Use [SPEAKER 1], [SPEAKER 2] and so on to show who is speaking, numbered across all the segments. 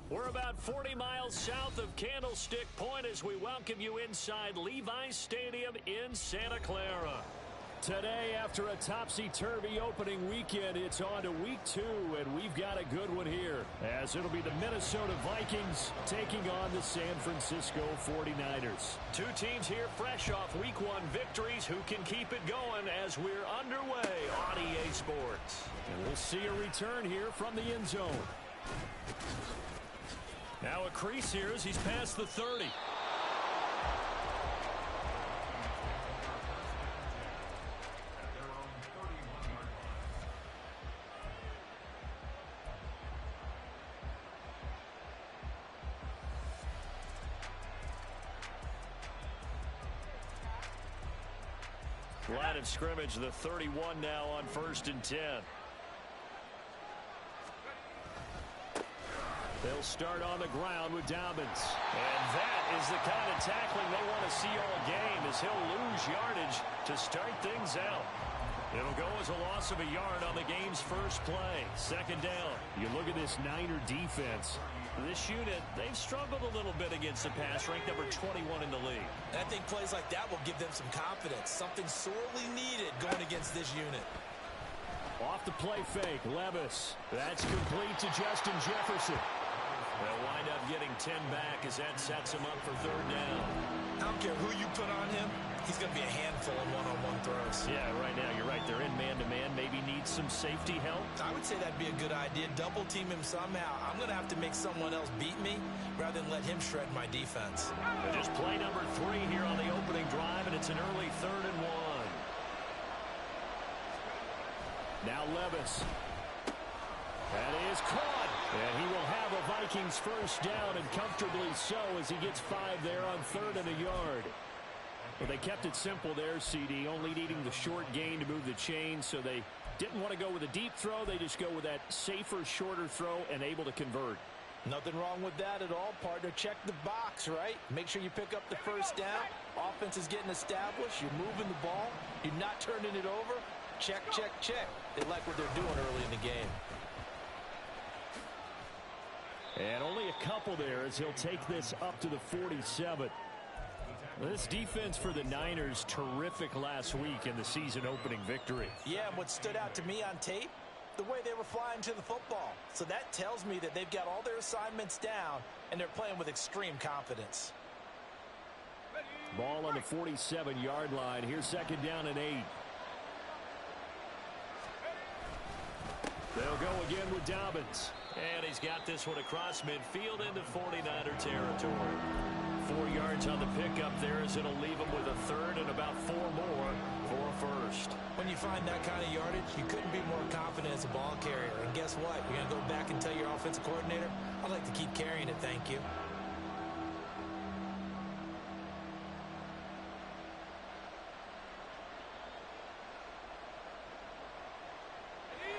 [SPEAKER 1] We're about 40 miles south of Candlestick Point as we welcome you inside Levi's Stadium in Santa Clara. Today, after a topsy-turvy opening weekend, it's on to week 2, and we've got a good one here, as it'll be the Minnesota Vikings taking on the San Francisco 49ers. Two teams here fresh off week 1 victories who can keep it going as we're underway on EA Sports. And we'll see a return here from the end zone. Now a crease here as he's past the 30. Line of scrimmage, the 31 now on 1st and 10. They'll start on the ground with Dobbins. And that is the kind of tackling they want to see all game, as he'll lose yardage to start things out. It'll go as a loss of a yard on the game's first play. 2nd down.
[SPEAKER 2] You look at this Niner defense.
[SPEAKER 1] This unit, they've struggled a little bit against the pass, ranked number 21 in the league.
[SPEAKER 3] And I think plays like that will give them some confidence, something sorely needed going against this unit.
[SPEAKER 2] Off the play fake, Levis. That's complete to Justin Jefferson.
[SPEAKER 1] They'll wind up getting 10 back as that sets him up for 3rd down.
[SPEAKER 3] I don't care who you put on him. He's going to be a handful in one-on-one throws.
[SPEAKER 1] Yeah, right now, you're right. They're in man-to-man. Maybe need some safety help.
[SPEAKER 3] I would say that'd be a good idea. Double team him somehow. I'm going to have to make someone else beat me rather than let him shred my defense.
[SPEAKER 1] And just play number 3 here on the opening drive, and it's an early 3rd and 1.
[SPEAKER 2] Now Levis. That is caught. And he will have a Vikings first down, and comfortably so, as he gets 5 there on 3rd and a yard. Well, they kept it simple there, CD, only needing the short gain to move the chain, so they didn't want to go with a deep throw. They just go with that safer, shorter throw and able to convert.
[SPEAKER 3] Nothing wrong with that at all, partner. Check the box, right? Make sure you pick up the first down. Offense is getting established. You're moving the ball. You're not turning it over. Check, check, check. They like what they're doing early in the game.
[SPEAKER 2] And only a couple there as he'll take this up to the 47. This defense for the Niners, terrific last week in the season-opening victory.
[SPEAKER 3] Yeah, and what stood out to me on tape, the way they were flying to the football. So that tells me that they've got all their assignments down, and they're playing with extreme confidence.
[SPEAKER 2] Ball on the 47-yard line. Here's 2nd down and 8. They'll go again with Dobbins.
[SPEAKER 1] And he's got this one across midfield into 49er territory. 4 yards on the pickup there as it'll leave him with a 3rd and about 4 more for a first.
[SPEAKER 3] When you find that kind of yardage, you couldn't be more confident as a ball carrier. And guess what? You're going to go back and tell your offensive coordinator, I'd like to keep carrying it, thank you.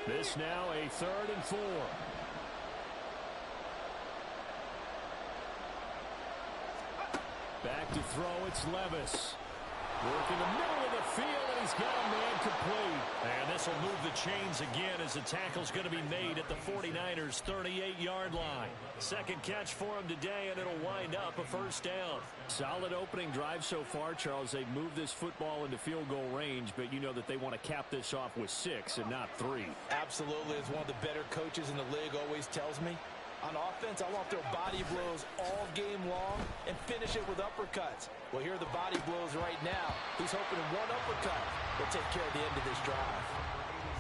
[SPEAKER 2] This now a 3rd and 4. Back to throw, it's Levis. Working the middle of the field, and he's got a man complete.
[SPEAKER 1] And this will move the chains again as the tackle's going to be made at the 49ers' 38-yard line. 2nd catch for him today, and it'll wind up a first down.
[SPEAKER 2] Solid opening drive so far, Charles. They've moved this football into field goal range, but you know that they want to cap this off with 6 and not 3.
[SPEAKER 3] Absolutely. As one of the better coaches in the league always tells me, on offense, I want to throw body blows all game long and finish it with uppercuts. Well, here are the body blows right now. He's hoping one uppercut will take care of the end of this drive.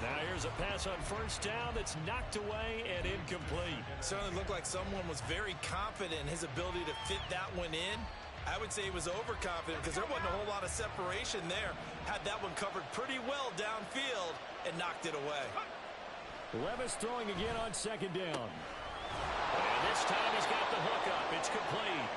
[SPEAKER 1] Now here's a pass on 1st down that's knocked away and incomplete.
[SPEAKER 3] Certainly looked like someone was very confident in his ability to fit that one in. I would say he was overconfident because there wasn't a whole lot of separation there. Had that one covered pretty well downfield and knocked it away.
[SPEAKER 2] Levis throwing again on 2nd down.
[SPEAKER 1] And this time he's got the hook up. It's complete.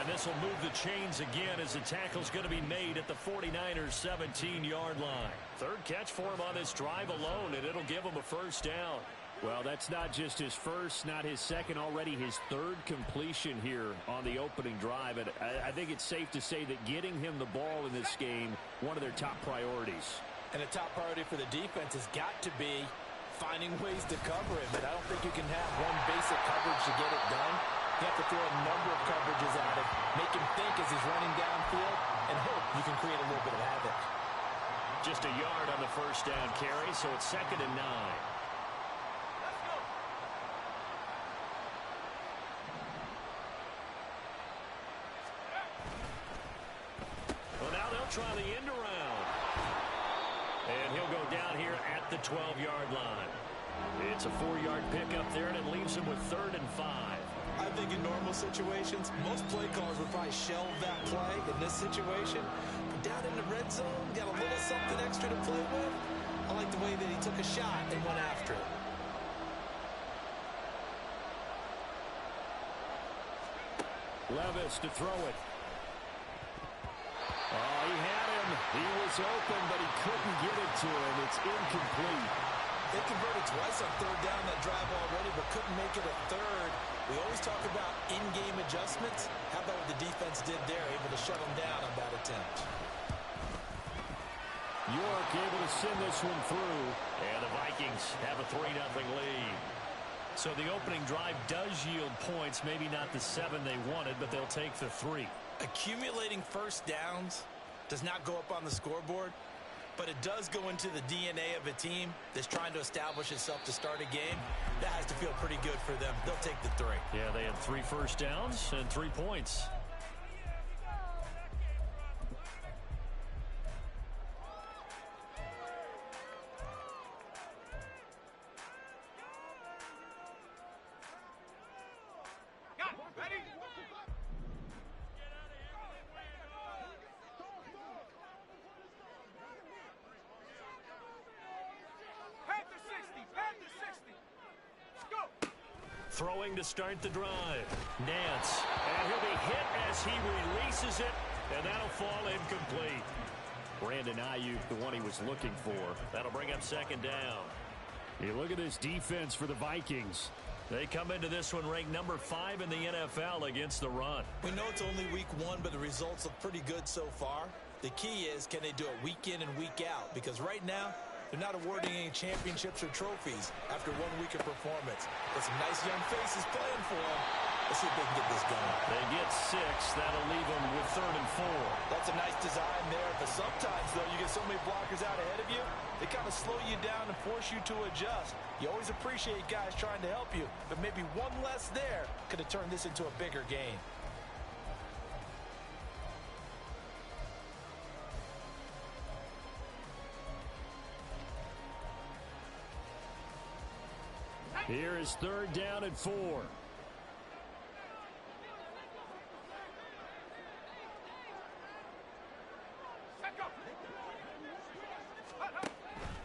[SPEAKER 1] And this will move the chains again as the tackle's going to be made at the 49ers' 17-yard line. 3rd catch for him on this drive alone, and it'll give him a first down.
[SPEAKER 2] Well, that's not just his first, not his second, already his 3rd completion here on the opening drive. And I think it's safe to say that getting him the ball in this game, one of their top priorities.
[SPEAKER 3] And a top priority for the defense has got to be finding ways to cover him. And I don't think you can have one basic coverage to get it done. You have to throw a number of coverages at him, make him think as he's running downfield, and hope you can create a little bit of havoc.
[SPEAKER 1] Just a yard on the first down carry, so it's 2nd and 9. Well, now they'll try the end around. And he'll go down here at the 12-yard line. It's a 4-yard pickup there, and it leaves him with 3rd and 5.
[SPEAKER 3] I think in normal situations, most play callers would probably shelve that play in this situation. But down in the red zone, got a little something extra to play with. I like the way that he took a shot and went after it.
[SPEAKER 1] Levis to throw it. Oh, he had him. He was open, but he couldn't get it to him. It's incomplete.
[SPEAKER 3] They converted twice on 3rd down that drive already, but couldn't make it a 3rd. We always talk about in-game adjustments. How about what the defense did there, able to shut them down on that attempt?
[SPEAKER 1] York able to send this one through, and the Vikings have a 3-0 lead. So the opening drive does yield points, maybe not the 7 they wanted, but they'll take the 3.
[SPEAKER 3] Accumulating first downs does not go up on the scoreboard, but it does go into the DNA of a team that's trying to establish itself to start a game. That has to feel pretty good for them. They'll take the 3.
[SPEAKER 1] Yeah, they had 3 first downs and 3 points. Throwing to start the drive. Nance. And he'll be hit as he releases it, and that'll fall incomplete. Brandon Ayuk, the one he was looking for. That'll bring up 2nd down. You look at this defense for the Vikings. They come into this one ranked number 5 in the NFL against the run.
[SPEAKER 3] We know it's only week 1, but the results look pretty good so far. The key is, can they do it week in and week out? Because right now, they're not awarding any championships or trophies after 1 week of performance. But some nice young faces playing for them. Let's see if they can get this going.
[SPEAKER 1] They get 6. That'll leave them with 3rd and 4.
[SPEAKER 3] That's a nice design there. But sometimes, though, you get so many blockers out ahead of you, they kind of slow you down and force you to adjust. You always appreciate guys trying to help you, but maybe one less there could have turned this into a bigger game.
[SPEAKER 1] Here is 3rd down and 4.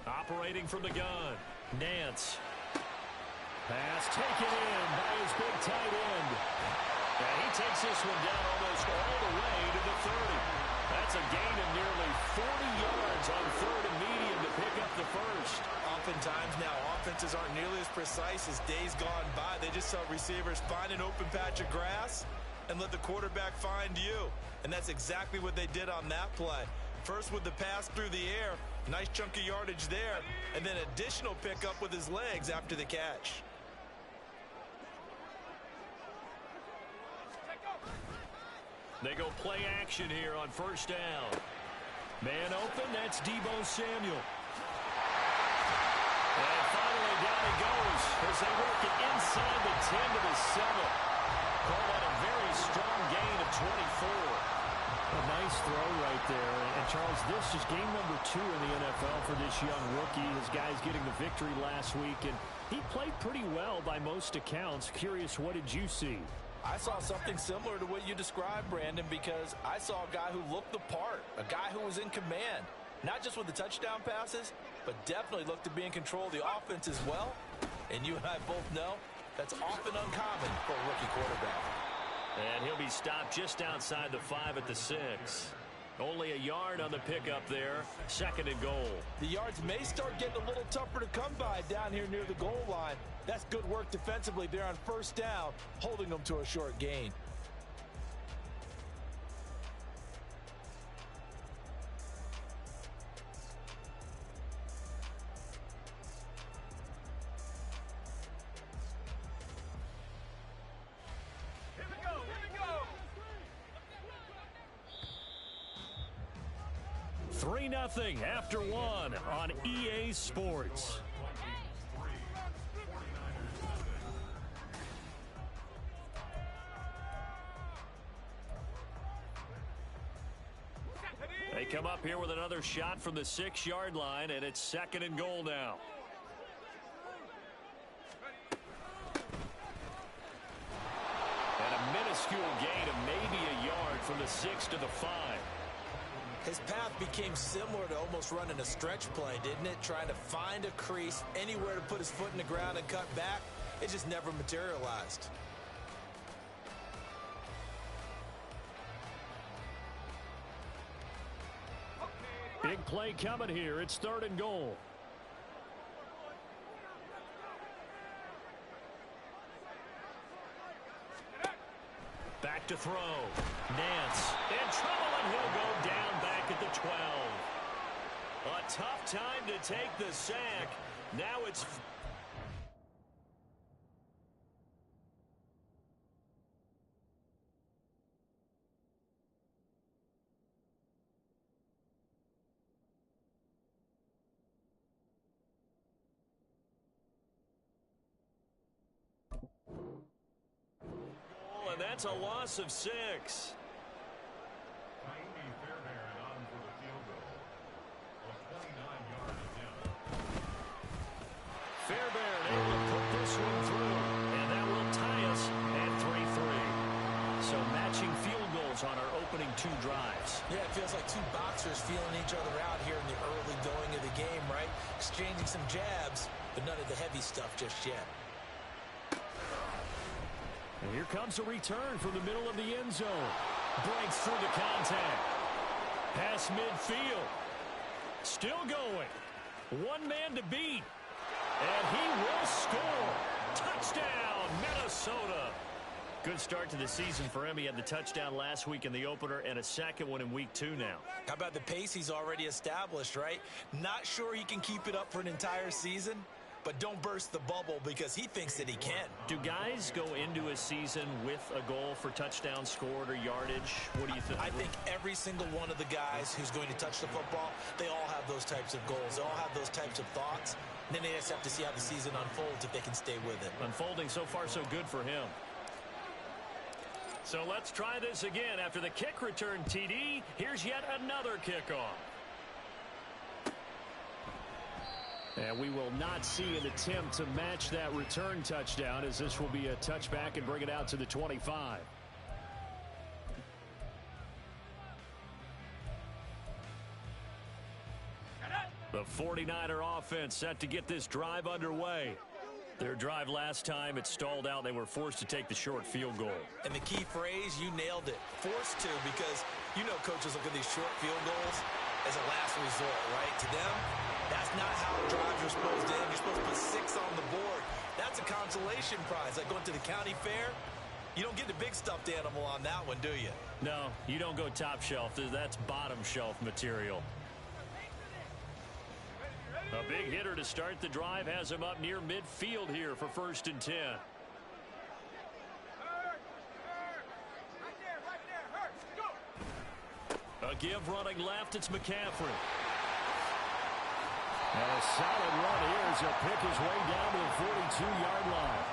[SPEAKER 1] Operating from the gun. Nance. Pass taken in by his big tight end. And he takes this one down almost all the way to the 30. That's a gain of nearly 40 yards on 3rd and medium to pick up the first.
[SPEAKER 3] Oftentimes now, offenses aren't nearly as precise as days gone by. They just saw receivers find an open patch of grass and let the quarterback find you. And that's exactly what they did on that play. First with the pass through the air, nice chunk of yardage there, and then additional pickup with his legs after the catch.
[SPEAKER 1] They go play action here on 1st down. Man open, that's Deebo Samuel. And finally down he goes as they work it inside the 10 to the 7. Call that a very strong gain of 24. A nice throw right there. And Charles, this is game number 2 in the NFL for this young rookie. His guys getting the victory last week, and he played pretty well by most accounts. Curious, what did you see?
[SPEAKER 3] I saw something similar to what you described, Brandon, because I saw a guy who looked the part, a guy who was in command, not just with the touchdown passes, but definitely looked to be in control of the offense as well. And you and I both know that's often uncommon for a rookie quarterback.
[SPEAKER 1] And he'll be stopped just outside the 5 at the 6. Only a yard on the pickup there. 2nd and goal.
[SPEAKER 3] The yards may start getting a little tougher to come by down here near the goal line. That's good work defensively there on 1st down, holding them to a short gain.
[SPEAKER 1] 3-0 after one on EA Sports. They come up here with another shot from the 6-yard line, and it's 2nd and goal now. And a minuscule gain of maybe a yard from the 6 to the 5.
[SPEAKER 3] His path became similar to almost running a stretch play, didn't it? Trying to find a crease, anywhere to put his foot in the ground and cut back. It just never materialized.
[SPEAKER 1] Big play coming here. It's 3rd and goal. Back to throw. Nance in trouble, and he'll go down back at the 12. A tough time to take the sack. Now it's... And that's a loss of 6. Fairbairn able to put this one through, and that will tie us at 3-3. So matching field goals on our opening 2 drives.
[SPEAKER 3] Yeah, it feels like 2 boxers feeling each other out here in the early going of the game, right? Exchanging some jabs, but none of the heavy stuff just yet.
[SPEAKER 1] And here comes a return from the middle of the end zone. Breaks through the contact. Pass midfield. Still going. One man to beat. And he will score. Touchdown, Minnesota. Good start to the season for him. He had the touchdown last week in the opener and a second one in week 2 now.
[SPEAKER 3] How about the pace he's already established, right? Not sure he can keep it up for an entire season, but don't burst the bubble because he thinks that he can.
[SPEAKER 1] Do guys go into a season with a goal for touchdown scored or yardage? What do you think?
[SPEAKER 3] I think every single one of the guys who's going to touch the football, they all have those types of goals. They all have those types of thoughts. And then they just have to see how the season unfolds if they can stay with it.
[SPEAKER 1] Unfolding so far so good for him. So let's try this again. After the kick return TD, here's yet another kickoff. And we will not see an attempt to match that return touchdown, as this will be a touchback and bring it out to the 25. The 49er offense set to get this drive underway. Their drive last time, it stalled out. They were forced to take the short field goal.
[SPEAKER 3] And the key phrase, you nailed it. Forced to, because you know coaches look at these short field goals as a last resort, right? To them, that's not how drives are supposed to end. You're supposed to put 6 on the board. That's a consolation prize. Like going to the county fair, you don't get the big stuffed animal on that one, do you?
[SPEAKER 1] No, you don't go top shelf. That's bottom shelf material. A big hitter to start the drive has him up near midfield here for 1st and 10. A give running left, it's McCaffrey. And a solid run here as he'll pick his way down to the 42-yard line.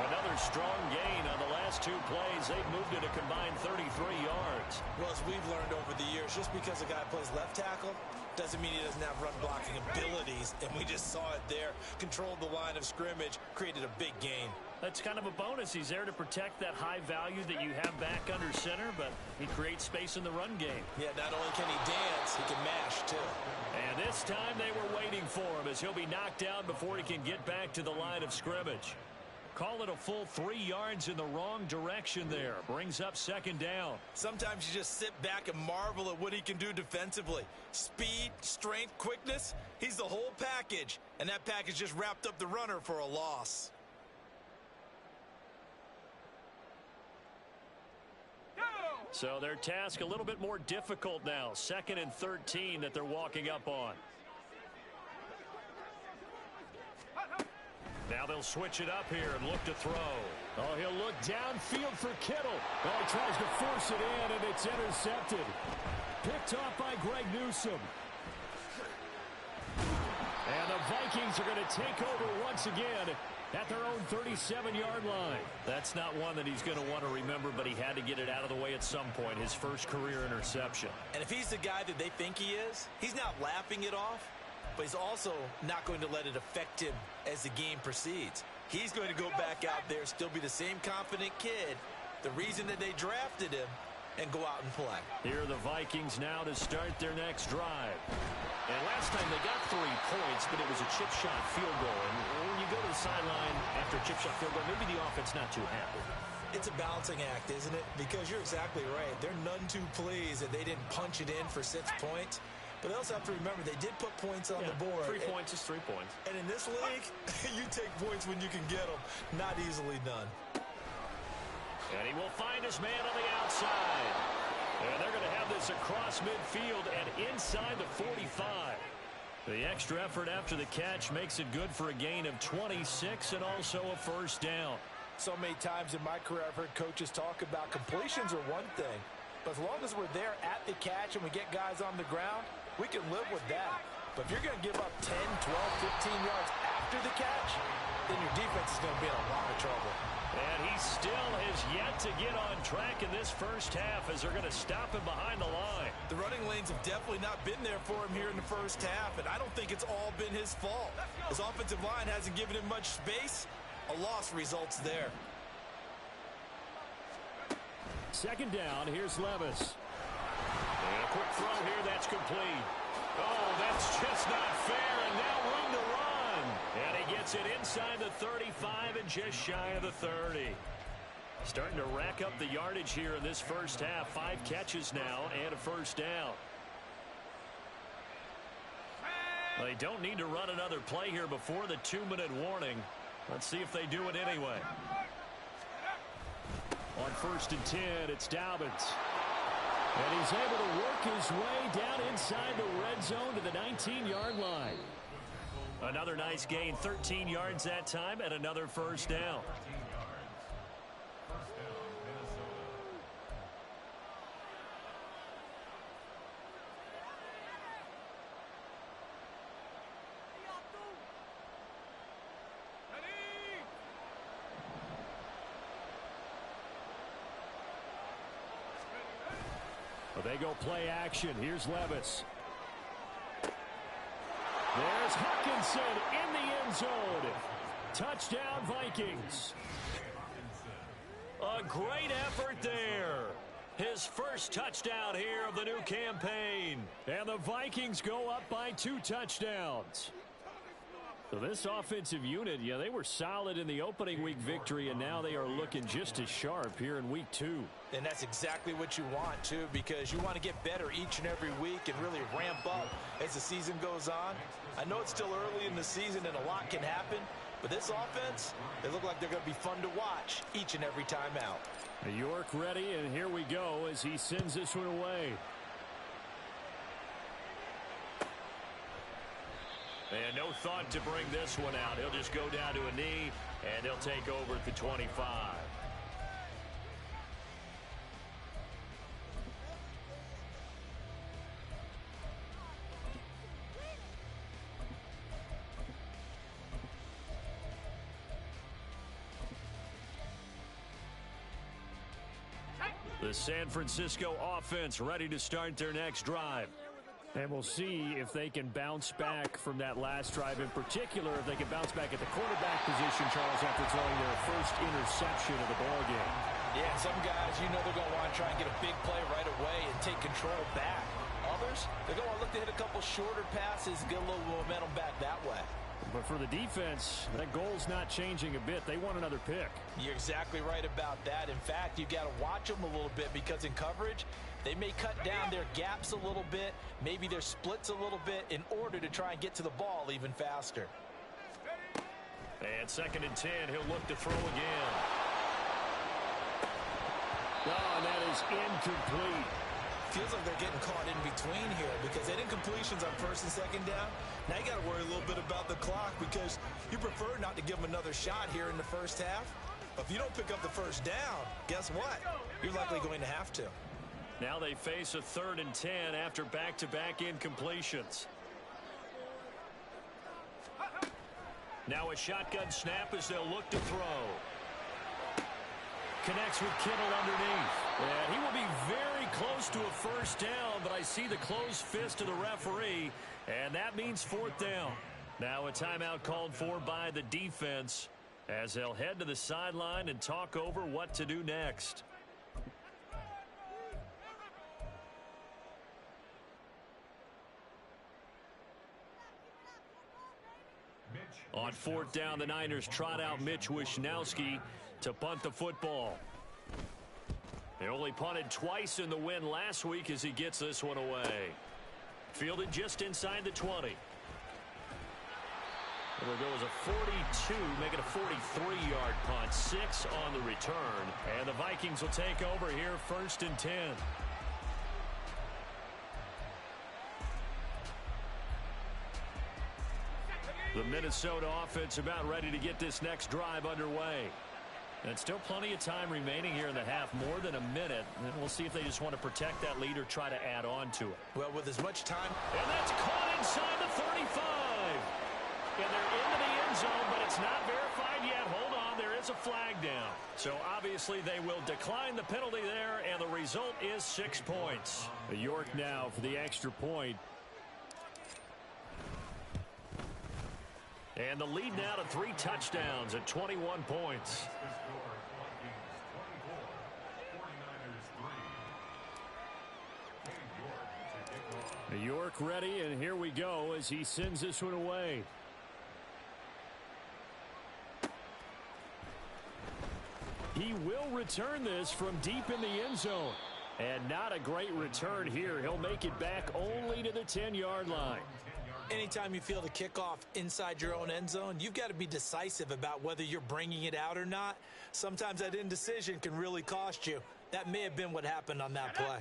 [SPEAKER 1] Another strong gain on the last 2 plays. They've moved it a combined 33 yards.
[SPEAKER 3] Well, as we've learned over the years, just because a guy plays left tackle doesn't mean he doesn't have run blocking abilities. And we just saw it there. Controlled the line of scrimmage, created a big gain.
[SPEAKER 1] That's kind of a bonus. He's there to protect that high value that you have back under center, but he creates space in the run game.
[SPEAKER 3] Yeah, not only can he dance, he can mash, too.
[SPEAKER 1] And this time they were waiting for him as he'll be knocked down before he can get back to the line of scrimmage. Call it a full 3 yards in the wrong direction there. Brings up 2nd down.
[SPEAKER 3] Sometimes you just sit back and marvel at what he can do defensively. Speed, strength, quickness, he's the whole package. And that package just wrapped up the runner for a loss.
[SPEAKER 1] So their task a little bit more difficult now. 2nd and 13 that they're walking up on. Now they'll switch it up here and look to throw. Oh, he'll look downfield for Kittle. Well, he tries to force it in, and it's intercepted. Picked off by Greg Newsome. Vikings are going to take over once again at their own 37-yard line.
[SPEAKER 2] That's not one that he's going to want to remember, but he had to get it out of the way at some point, his first career interception.
[SPEAKER 3] And if he's the guy that they think he is, he's not laughing it off, but he's also not going to let it affect him as the game proceeds. He's going to go back out there, still be the same confident kid, the reason that they drafted him, and go out and play.
[SPEAKER 1] Here are the Vikings now to start their next drive. And last time they got 3 points, but it was a chip shot field goal. And when you go to the sideline after a chip shot field goal, maybe the offense not too happy.
[SPEAKER 3] It's a balancing act, isn't it? Because you're exactly right. They're none too pleased that they didn't punch it in for 6 points. But they also have to remember they did put points on the board.
[SPEAKER 2] 3 points is 3 points.
[SPEAKER 3] And in this league, you take points when you can get them. Not easily done.
[SPEAKER 1] And he will find his man on the outside. And they're going to have this across midfield and inside the 45. The extra effort after the catch makes it good for a gain of 26 and also a first down.
[SPEAKER 3] So many times in my career I've heard coaches talk about completions are one thing. But as long as we're there at the catch and we get guys on the ground, we can live with that. But if you're going to give up 10, 12, 15 yards after the catch, then your defense is going to be in a lot of trouble.
[SPEAKER 1] And he still has yet to get on track in this first half as they're going to stop him behind the line.
[SPEAKER 3] The running lanes have definitely not been there for him here in the first half, and I don't think it's all been his fault. His offensive line hasn't given him much space. A loss results there.
[SPEAKER 1] Second down, here's Levis. And a quick throw here, that's complete. Oh, that's just not fair, and now room to run. And he gets it inside the 35 and just shy of the 30. Starting to rack up the yardage here in this first half. 5 catches now and a first down. Well, they don't need to run another play here before the 2-minute warning. Let's see if they do it anyway. On 1st and 10, it's Dobbins. And he's able to work his way down inside the red zone to the 19-yard line. Another nice gain, 13 yards that time, and another first down. Well, they go play action. Here's Levis. There's Hutchinson in the end zone. Touchdown, Vikings. A great effort there. His first touchdown here of the new campaign. And the Vikings go up by 2 touchdowns. So this offensive unit, yeah, they were solid in the opening week victory, and now they are looking just as sharp here in week 2.
[SPEAKER 3] And that's exactly what you want, too, because you want to get better each and every week and really ramp up as the season goes on. I know it's still early in the season and a lot can happen, but this offense, they look like they're going to be fun to watch each and every time out.
[SPEAKER 1] York ready, and here we go as he sends this one away. And no thought to bring this one out. He'll just go down to a knee, and they'll take over at the 25. The San Francisco offense ready to start their next drive. And we'll see if they can bounce back from that last drive, in particular, if they can bounce back at the quarterback position, Charles, after throwing their first interception of the ballgame.
[SPEAKER 3] Yeah, some guys, you know they're going to want to try and get a big play right away and take control back. Others, they're going to look to hit a couple shorter passes and get a little momentum back that way.
[SPEAKER 1] But for the defense, that goal's not changing a bit. They want another pick.
[SPEAKER 3] You're exactly right about that. In fact, you've got to watch them a little bit because in coverage, they may cut down their gaps a little bit, maybe their splits a little bit in order to try and get to the ball even faster.
[SPEAKER 1] And 2nd and 10, he'll look to throw again. Oh, and that is incomplete.
[SPEAKER 3] Feels like they're getting caught in between here because they didn't completions on 1st and 2nd down. Now you got to worry a little bit about the clock because you prefer not to give them another shot here in the first half. But if you don't pick up the first down, guess what? You're likely going to have to.
[SPEAKER 1] Now they face a 3rd and 10 after back-to-back incompletions. Now a shotgun snap as they'll look to throw. Connects with Kittle underneath. And he will be very close to a first down, but I see the closed fist of the referee, and that means fourth down. Now a timeout called for by the defense as they'll head to the sideline and talk over what to do next. On fourth down, the Niners trot out Mitch Wishnowsky to punt the football. They only punted twice in the win last week as he gets this one away. Fielded just inside the 20. It'll go as a 42, make it a 43-yard punt. 6 on the return. And the Vikings will take over here, 1st and 10. The Minnesota offense about ready to get this next drive underway. And still plenty of time remaining here in the half, more than a minute. And we'll see if they just want to protect that lead or try to add on to it.
[SPEAKER 3] Well, with as much time.
[SPEAKER 1] And that's caught inside the 35. And they're into the end zone, but it's not verified yet. Hold on, there is a flag down. So obviously they will decline the penalty there, and the result is 6 points. York now for the extra point. And the lead now to 3 touchdowns at 21 points. York ready, and here we go as he sends this one away. He will return this from deep in the end zone. And not a great return here. He'll make it back only to the 10-yard line.
[SPEAKER 3] Anytime you feel the kickoff inside your own end zone, you've got to be decisive about whether you're bringing it out or not. Sometimes that indecision can really cost you. That may have been what happened on that play.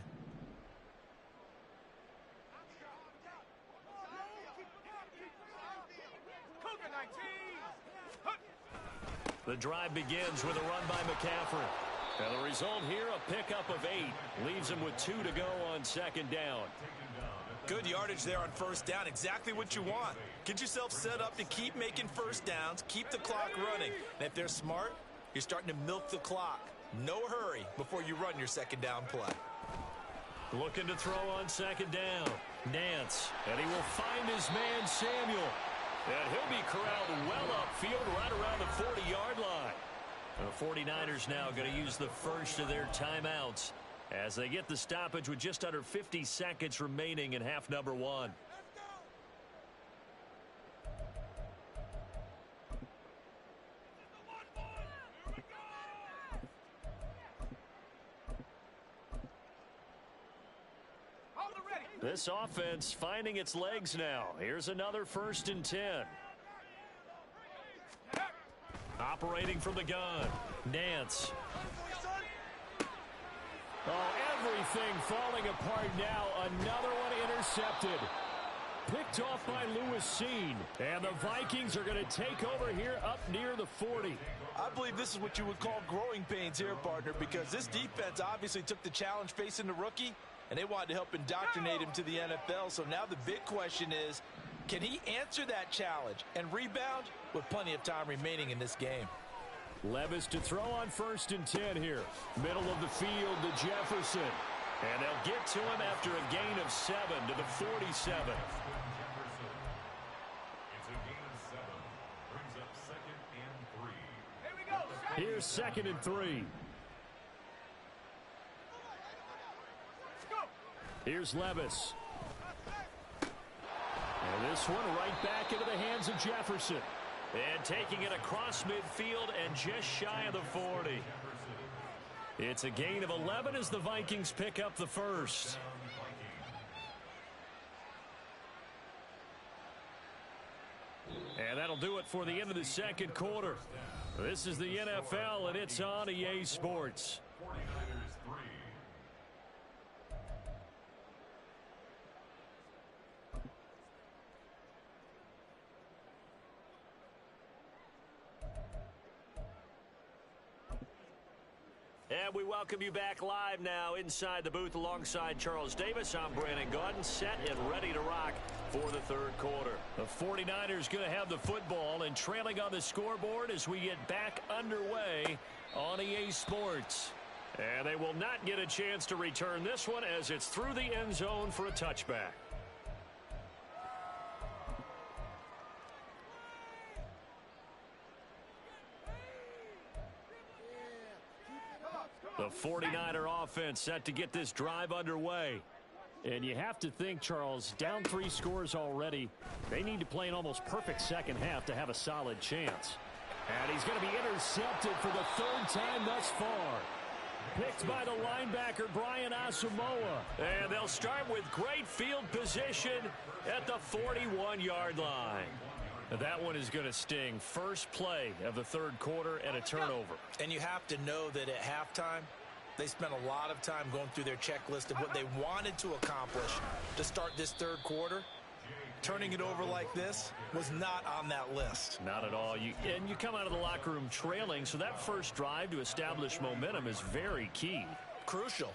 [SPEAKER 1] The drive begins with a run by McCaffrey. And the result here, a pickup of 8. Leaves him with 2 to go on 2nd down.
[SPEAKER 3] Good yardage there on 1st down. Exactly what you want. Get yourself set up to keep making 1st downs, keep the clock running. And if they're smart, you're starting to milk the clock. No hurry before you run your 2nd down play.
[SPEAKER 1] Looking to throw on 2nd down. Nance, and he will find his man Samuel. And he'll be corralled well upfield right around the 40-yard line. The 49ers now going to use the first of their timeouts as they get the stoppage with just under 50 seconds remaining in half number 1. This offense finding its legs now. Here's another 1st and 10. Operating from the gun. Nance. Oh, everything falling apart now. Another one intercepted. Picked off by Lewis Cine. And the Vikings are going to take over here up near the 40.
[SPEAKER 3] I believe this is what you would call growing pains here, partner, because this defense obviously took the challenge facing the rookie, and they wanted to help indoctrinate him to the NFL. So now the big question is, can he answer that challenge and rebound with plenty of time remaining in this game?
[SPEAKER 1] Levis to throw on 1st and 10 here. Middle of the field to Jefferson. And they'll get to him after a gain of 7 to the 47. Here's 2nd and 3. Here's Levis. And this one right back into the hands of Jefferson. And taking it across midfield and just shy of the 40. It's a gain of 11 as the Vikings pick up the first. And that'll do it for the end of the 2nd quarter. This is the NFL, and it's on EA Sports. And we welcome you back live now inside the booth alongside Charles Davis. I'm Brandon Gaudin, set and ready to rock for the third quarter. The 49ers going to have the football and trailing on the scoreboard as we get back underway on EA Sports. And they will not get a chance to return this one as it's through the end zone for a touchback. The 49er offense set to get this drive underway.
[SPEAKER 2] And you have to think, Charles, down 3 scores already. They need to play an almost perfect second half to have a solid chance. And he's going to be intercepted for the 3rd time thus far. Picked by the linebacker, Brian Asamoah.
[SPEAKER 1] And they'll start with great field position at the 41-yard line.
[SPEAKER 2] That one is going to sting. First play of the third quarter and a turnover.
[SPEAKER 3] And you have to know that at halftime, they spent a lot of time going through their checklist of what they wanted to accomplish to start this third quarter. Turning it over like this was not on that list.
[SPEAKER 2] Not at all. You come out of the locker room trailing, so that first drive to establish momentum is very key.
[SPEAKER 3] Crucial.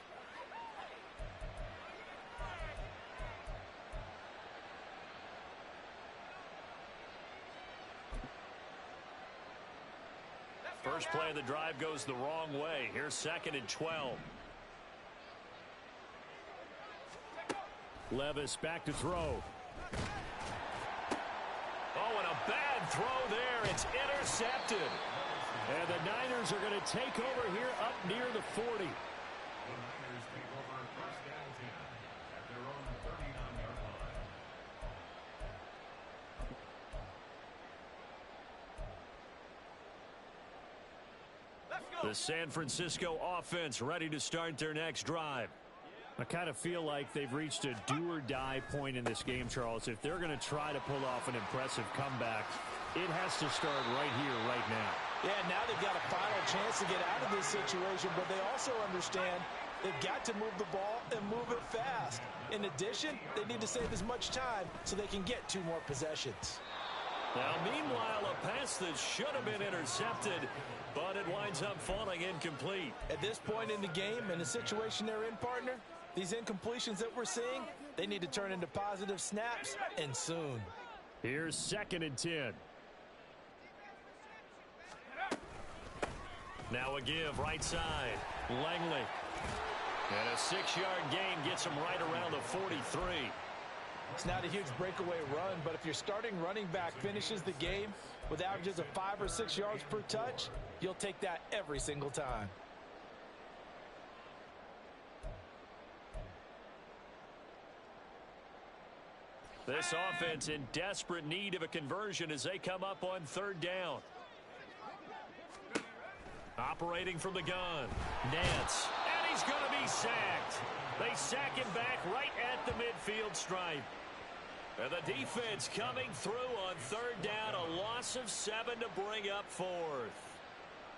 [SPEAKER 1] First play of the drive goes the wrong way. Here's 2nd and 12.
[SPEAKER 2] Levis back to throw.
[SPEAKER 1] Oh, and a bad throw there. It's intercepted.
[SPEAKER 2] And the Niners are going to take over here up near the 40.
[SPEAKER 1] The San Francisco offense ready to start their next drive.
[SPEAKER 2] I kind of feel like they've reached a do-or-die point in this game, Charles. If they're going to try to pull off an impressive comeback, it has to start right here, right now.
[SPEAKER 3] Yeah, now they've got a final chance to get out of this situation, but they also understand they've got to move the ball and move it fast. In addition, they need to save as much time so they can get 2 more possessions.
[SPEAKER 1] Now, meanwhile, a pass that should have been intercepted, but it winds up falling incomplete.
[SPEAKER 3] At this point in the game, in the situation they're in, partner, these incompletions that we're seeing, they need to turn into positive snaps, and soon.
[SPEAKER 2] Here's 2nd and 10.
[SPEAKER 1] Now a give, right side. Langley. And a 6-yard gain gets him right around the 43.
[SPEAKER 3] It's not a huge breakaway run, but if your starting running back finishes the game with averages of 5 or 6 yards per touch, you'll take that every single time.
[SPEAKER 1] This offense in desperate need of a conversion as they come up on 3rd down. Operating from the gun. Nance. And he's going to be sacked. They sack him back right at the midfield stripe. And the defense coming through on 3rd down. A loss of 7 to bring up 4th.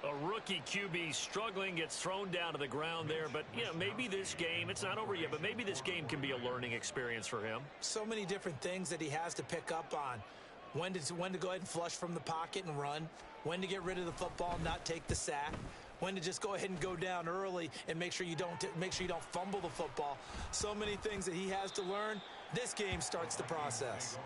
[SPEAKER 1] A rookie QB struggling, gets thrown down to the ground there. But, you know, maybe this game, it's not over yet, but maybe this game can be a learning experience for him.
[SPEAKER 3] So many different things that he has to pick up on. When to go ahead and flush from the pocket and run. When to get rid of the football and not take the sack. When to just go ahead and go down early and make sure you don't fumble the football. So many things that he has to learn. This game starts the process.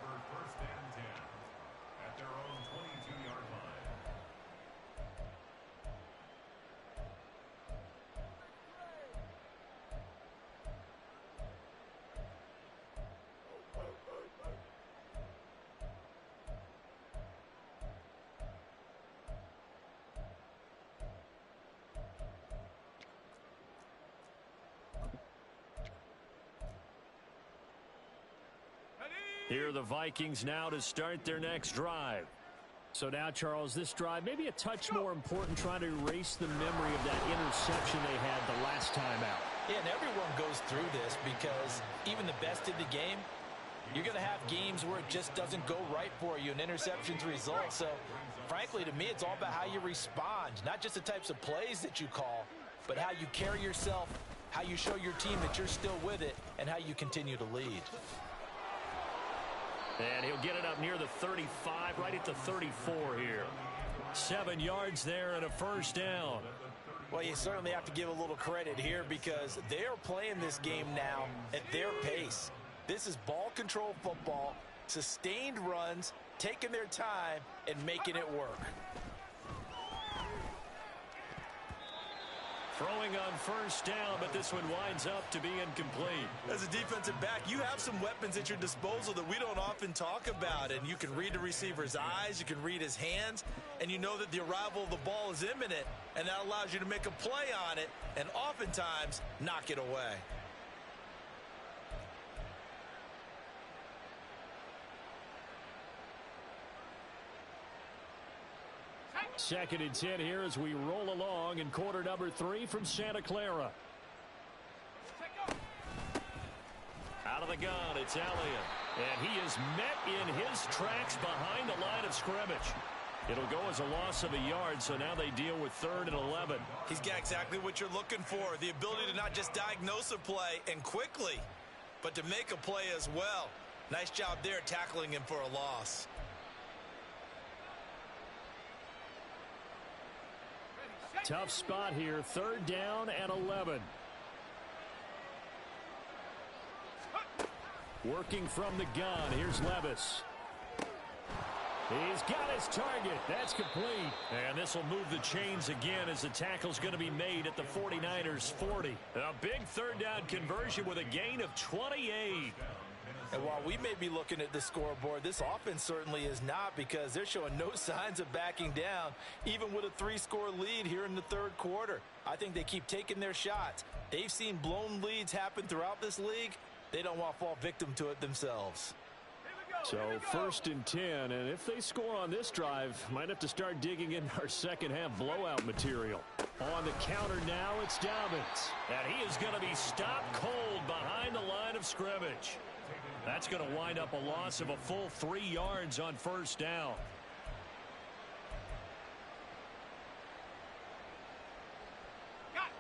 [SPEAKER 1] Here are the Vikings now to start their next drive.
[SPEAKER 2] So now, Charles, this drive maybe a touch more important, trying to erase the memory of that interception they had the last time out.
[SPEAKER 3] Yeah, and everyone goes through this because even the best in the game, you're going to have games where it just doesn't go right for you, and interceptions result. So, frankly, to me, it's all about how you respond, not just the types of plays that you call, but how you carry yourself, how you show your team that you're still with it, and how you continue to lead.
[SPEAKER 1] And he'll get it up near the 35, right at the 34 here. 7 yards there and a 1st down.
[SPEAKER 3] Well, you certainly have to give a little credit here because they are playing this game now at their pace. This is ball control football, sustained runs, taking their time, and making it work.
[SPEAKER 1] Throwing on first down, but this one winds up to be incomplete.
[SPEAKER 3] As a defensive back, you have some weapons at your disposal that we don't often talk about. And you can read the receiver's eyes, you can read his hands, and you know that the arrival of the ball is imminent. And that allows you to make a play on it and oftentimes knock it away.
[SPEAKER 1] Second and 10 here as we roll along in quarter number 3 from Santa Clara. Out of the gun, it's Elliott. And he is met in his tracks behind the line of scrimmage. It'll go as a loss of a yard, so now they deal with 3rd and 11.
[SPEAKER 3] He's got exactly what you're looking for, the ability to not just diagnose a play and quickly, but to make a play as well. Nice job there tackling him for a loss.
[SPEAKER 1] Tough spot here, 3rd down and 11. Working from the gun, here's Levis. He's got his target. That's complete. And this will move the chains again as the tackle's going to be made at the 49ers 40. A big 3rd down conversion with a gain of 28.
[SPEAKER 3] And while we may be looking at the scoreboard, this offense certainly is not, because they're showing no signs of backing down, even with a 3-score lead here in the 3rd quarter. I think they keep taking their shots. They've seen blown leads happen throughout this league. They don't want to fall victim to it themselves.
[SPEAKER 1] So 1st and 10, and if they score on this drive, might have to start digging in our second-half blowout material. On the counter now, it's Dobbins. And he is going to be stopped cold behind the line of scrimmage. That's going to wind up a loss of a full 3 yards on 1st down.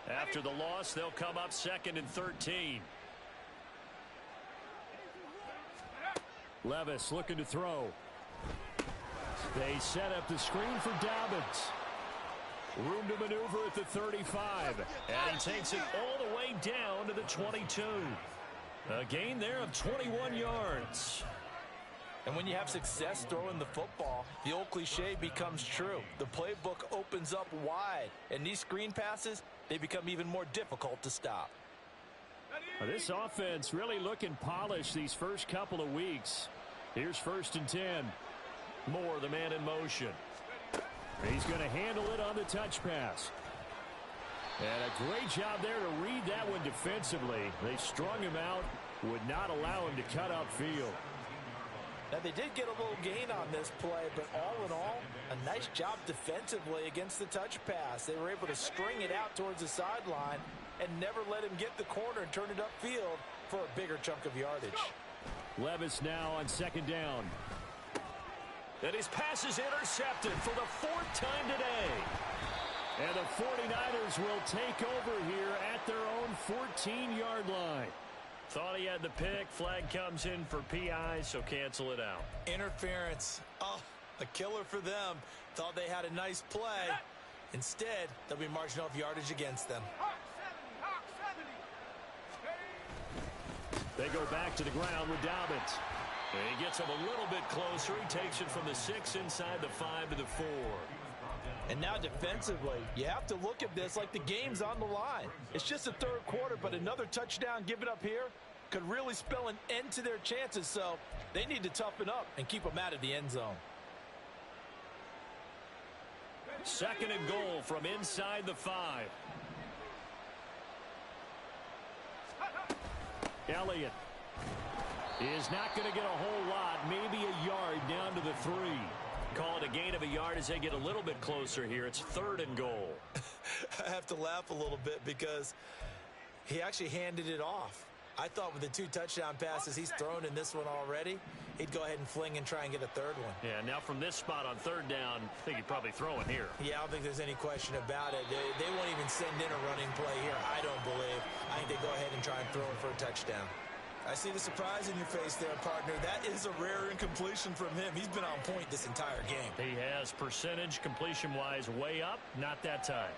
[SPEAKER 1] After the loss, they'll come up 2nd and 13. Levis looking to throw. They set up the screen for Dobbins. Room to maneuver at the 35. And he takes it all the way down to the 22. A gain there of 21 yards.
[SPEAKER 3] And when you have success throwing the football, the old cliche becomes true. The playbook opens up wide. And these screen passes, they become even more difficult to stop.
[SPEAKER 1] This offense really looking polished these first couple of weeks. Here's 1st and 10. Moore, the man in motion. He's going to handle it on the touch pass. And a great job there to read that one defensively. They strung him out, would not allow him to cut upfield.
[SPEAKER 3] Now, they did get a little gain on this play, but all in all, a nice job defensively against the touch pass. They were able to string it out towards the sideline and never let him get the corner and turn it upfield for a bigger chunk of yardage.
[SPEAKER 1] Levis now on 2nd down.
[SPEAKER 2] And his pass is intercepted for the 4th time today.
[SPEAKER 1] And the 49ers will take over here at their own 14-yard line.
[SPEAKER 2] Thought he had the pick. Flag comes in for PI, so cancel it out.
[SPEAKER 3] Interference. Oh, a killer for them. Thought they had a nice play. Instead, they'll be marching off yardage against them.
[SPEAKER 1] They go back to the ground with Dobbins.
[SPEAKER 2] And he gets him a little bit closer. He takes it from the 6 inside the 5 to the 4.
[SPEAKER 3] And now defensively, you have to look at this like the game's on the line. It's just the 3rd quarter, but another touchdown given up here could really spell an end to their chances. So they need to toughen up and keep them out of the end zone.
[SPEAKER 2] 2nd and goal from inside the 5.
[SPEAKER 1] Elliott is not going to get a whole lot, maybe a yard down to the 3.
[SPEAKER 2] Call it a gain of a yard as they get a little bit closer here. It's 3rd and goal.
[SPEAKER 3] I have to laugh a little bit because he actually handed it off. I thought with the 2 touchdown passes he's thrown in this one already, he'd go ahead and fling and try and get a 3rd one.
[SPEAKER 2] Yeah, now from this spot on 3rd down, I think he'd probably throw it here.
[SPEAKER 3] Yeah, I don't think there's any question about it. They won't even send in a running play here, I don't believe. I think they go ahead and try and throw it for a touchdown. I see the surprise in your face there, partner. That is a rare incompletion from him. He's been on point this entire game.
[SPEAKER 2] He has percentage completion-wise way up. Not that time.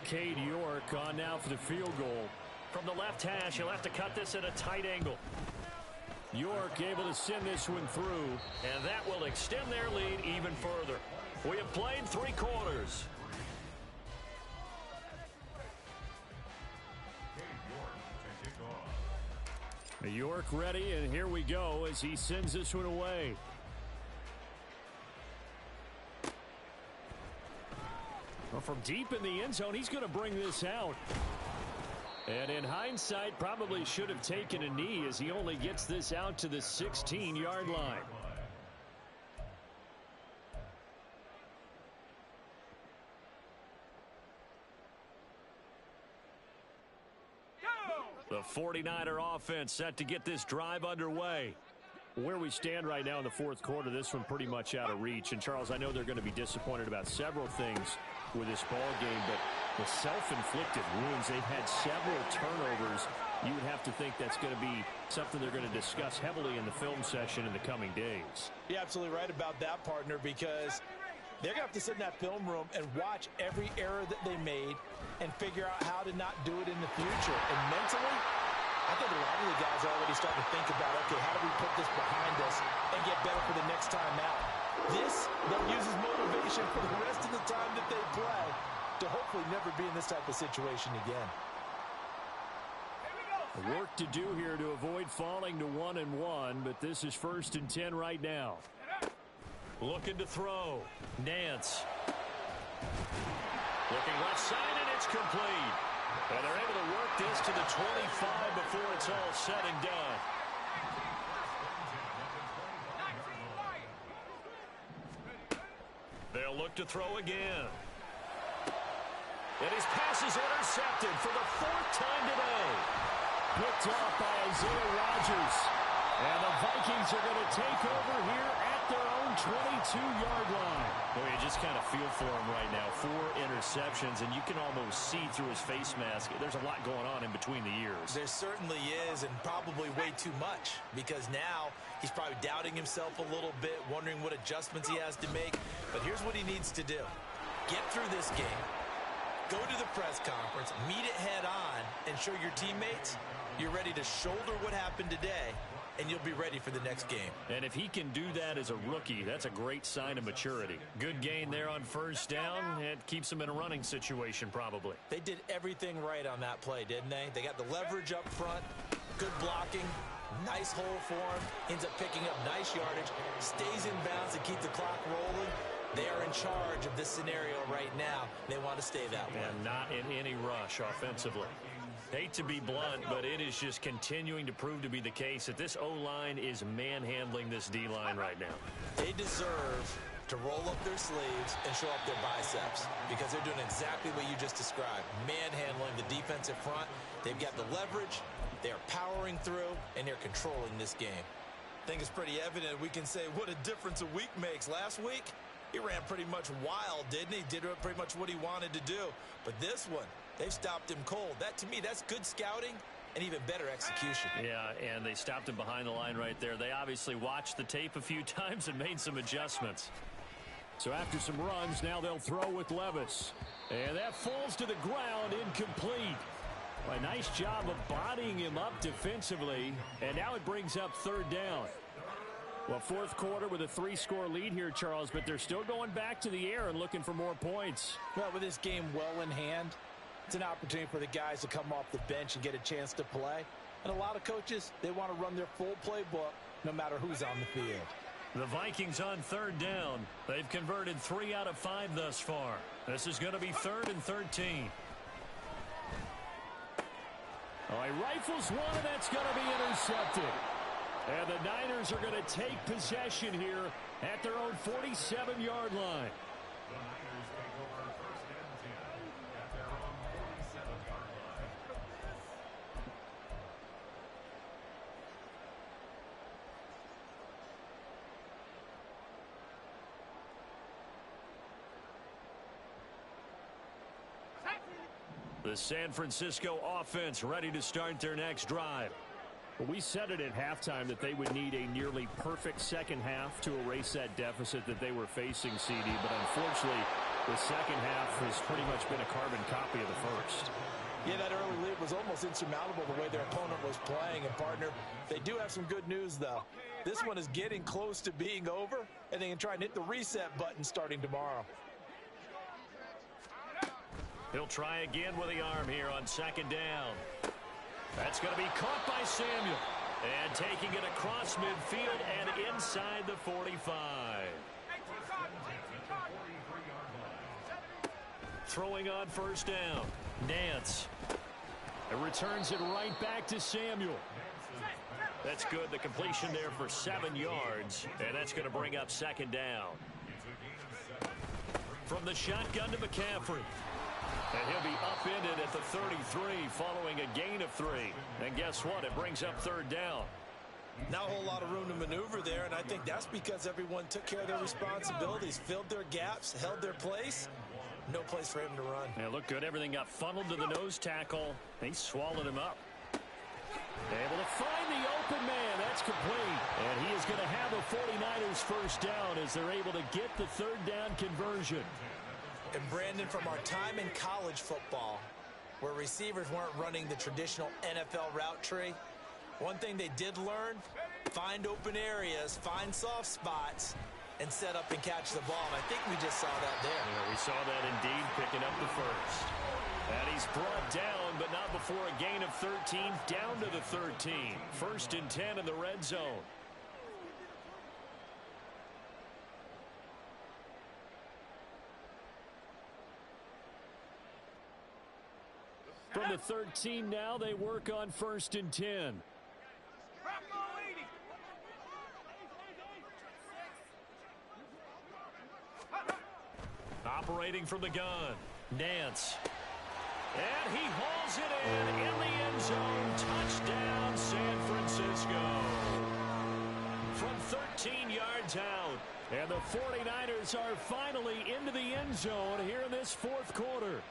[SPEAKER 1] Cade York on now for the field goal. From the left hash, he'll have to cut this at a tight angle. York able to send this one through, and that will extend their lead even further. We have played 3 quarters. York ready, and here we go as he sends this one away. Well, from deep in the end zone, he's going to bring this out. And in hindsight, probably should have taken a knee as he only gets this out to the 16-yard line. The 49er offense set to get this drive underway. Where we stand right now in the fourth quarter, this one pretty much out of reach. And, Charles, I know they're going to be disappointed about several things with this ball game, but the self-inflicted wounds, they've had several turnovers. You would have to think that's going to be something they're going to discuss heavily in the film session in the coming days.
[SPEAKER 3] You're absolutely right about that, partner, because they're going to have to sit in that film room and watch every error that they made and figure out how to not do it in the future. And mentally, I think a lot of the guys are already starting to think about, okay, how do we put this behind us and get better for the next time out? This, they'll use as motivation for the rest of the time that they play to hopefully never be in this type of situation again.
[SPEAKER 1] Work to do here to avoid falling to 1-1, but this is 1st and 10 right now. Looking to throw. Nance. Looking left side, and it's complete. And they're able to work this to the 25 before it's all said and done. They'll look to throw again. And his pass is intercepted for the 4th time today. Picked off by Isaiah Rodgers. And the Vikings are going to take over here at their own 22-yard line. Boy, you just kind of feel for him right now. 4 interceptions, and you can almost see through his face mask. There's a lot going on in between the ears.
[SPEAKER 3] There certainly is, and probably way too much, because now he's probably doubting himself a little bit, wondering what adjustments he has to make. But here's what he needs to do. Get through this game. Go to the press conference, meet it head on, and show your teammates you're ready to shoulder what happened today, and you'll be ready for the next game. And if he can do that as a rookie, that's a great sign of maturity. Good gain there on 1st down. It keeps him in a running situation probably. They did everything right on that play, didn't they? They got the leverage up front, good blocking, nice hole for him, ends up picking up nice yardage, stays in bounds to keep the clock rolling. They are in charge of this scenario right now. They want to stay that way.
[SPEAKER 1] And not in any rush offensively. Hate to be blunt, but it is just continuing to prove to be the case that this O-line is manhandling this D-line right now.
[SPEAKER 3] They deserve to roll up their sleeves and show up their biceps because they're doing exactly what you just described, manhandling the defensive front. They've got the leverage, they're powering through, and they're controlling this game. I think it's pretty evident we can say what a difference a week makes. Last week, he ran pretty much wild, didn't he? Did pretty much what he wanted to do. But this one, they've stopped him cold. That, to me, that's good scouting and even better execution.
[SPEAKER 1] Yeah, and they stopped him behind the line right there. They obviously watched the tape a few times and made some adjustments. So after some runs, now they'll throw with Levis. And that falls to the ground, incomplete. A nice job of bodying him up defensively. And now it brings up 3rd down. Well, 4th quarter with a 3-score lead here, Charles, but they're still going back to the air and looking for more points.
[SPEAKER 3] Well, with this game well in hand, it's an opportunity for the guys to come off the bench and get a chance to play. And a lot of coaches, they want to run their full playbook no matter who's on the field.
[SPEAKER 1] The Vikings on 3rd down. They've converted 3 out of 5 thus far. This is going to be 3rd and 13. Oh, he rifles one, and that's going to be intercepted. And the Niners are going to take possession here at their own 47-yard line. The San Francisco offense ready to start their next drive. We said it at halftime that they would need a nearly perfect second half to erase that deficit that they were facing, CD. But unfortunately, The second half has pretty much been a carbon copy of the first.
[SPEAKER 3] Yeah, that early lead was almost insurmountable the way their opponent was playing. And, partner, they do have some good news, though. This one is getting close to being over, and they can try and hit the reset button starting tomorrow.
[SPEAKER 1] He'll try again with the arm here on second down. That's going to be caught by Samuel. And taking it across midfield and inside the 45. Throwing on first down. Nance. It returns it right back to Samuel. That's good. The completion there for 7 yards. And that's going to bring up second down. From the shotgun to McCaffrey. And he'll be upended at the 33 following a gain of 3. And guess what? It brings up third down.
[SPEAKER 3] Not a whole lot of room to maneuver there, and I think that's because everyone took care of their responsibilities, filled their gaps, held their place. No place for him to run.
[SPEAKER 1] Yeah, looked good. Everything got funneled to the nose tackle. They swallowed him up. Able to find the open man. That's complete. And he is going to have a 49ers first down as they're able to get the third down conversion.
[SPEAKER 3] And, Brandon, from our time in college football, where receivers weren't running the traditional NFL route tree, one thing they did learn, find open areas, find soft spots, and set up and catch the ball. And I think we just saw that there.
[SPEAKER 1] Yeah, we saw that indeed, picking up the first. And he's brought down, but not before a gain of 13, down to the 13. 1st and 10 in the red zone. From the 13 now, they work on 1st and 10. Operating from the gun, Nance. And he hauls it in the end zone. Touchdown, San Francisco. From 13 yards out. And the 49ers are finally into the end zone here in this 4th quarter.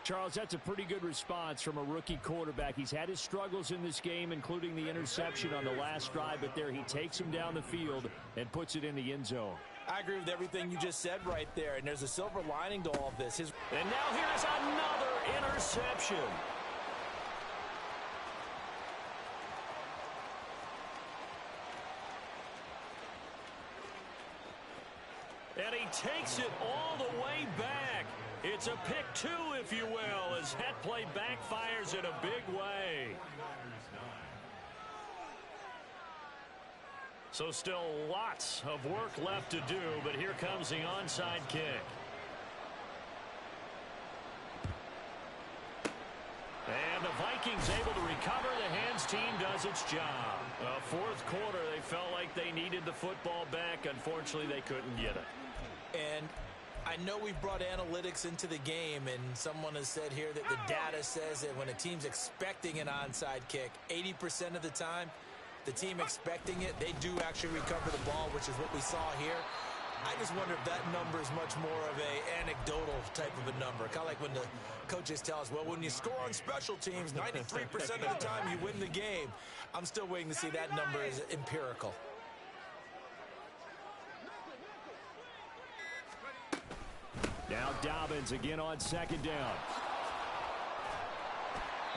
[SPEAKER 1] Charles, that's a pretty good response from a rookie quarterback. He's had his struggles in this game, including the interception on the last drive, but there he takes him down the field and puts it in the end zone.
[SPEAKER 3] I agree with everything you just said right there, and there's a silver lining to all of this.
[SPEAKER 1] And now here's another interception. And he takes it all the way back. It's a pick 2, if you will, as that play backfires in a big way. So still lots of work left to do, but here comes the onside kick. And the Vikings able to recover. The hands team does its job. 4th quarter, they felt like they needed the football back. Unfortunately, they couldn't get it.
[SPEAKER 3] And I know we've brought analytics into the game, and someone has said here that the data says that when a team's expecting an onside kick, 80% of the time, the team expecting it, they do actually recover the ball, which is what we saw here. I just wonder if that number is much more of a anecdotal type of a number. Kind of like when the coaches tell us, well, when you score on special teams, 93% of the time you win the game. I'm still waiting to see that number is empirical.
[SPEAKER 1] Now Dobbins again on second down.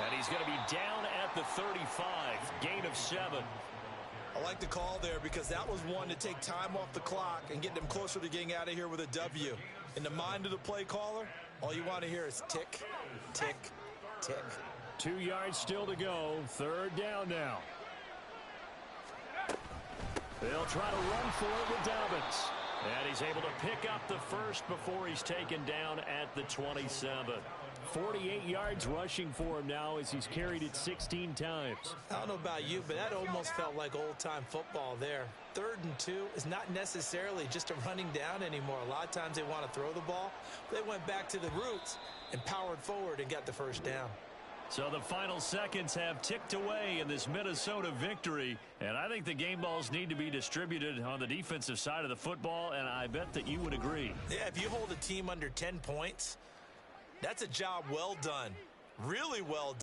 [SPEAKER 1] And he's going to be down at the 35. Gain of 7.
[SPEAKER 3] I like the call there because that was one to take time off the clock and get them closer to getting out of here with a W. In the mind of the play caller, all you want to hear is tick, tick, tick.
[SPEAKER 1] 2 yards still to go. 3rd down now. They'll try to run for it with Dobbins. And he's able to pick up the first before he's taken down at the 27. 48 yards rushing for him now as he's carried it 16 times.
[SPEAKER 3] I don't know about you, but that almost felt like old-time football there. 3rd and 2 is not necessarily just a running down anymore. A lot of times they want to throw the ball. They went back to the roots and powered forward and got the first down.
[SPEAKER 1] So the final seconds have ticked away in this Minnesota victory, and I think the game balls need to be distributed on the defensive side of the football, and I bet that you would agree.
[SPEAKER 3] Yeah, if you hold a team under 10 points, that's a job well done. Really well done.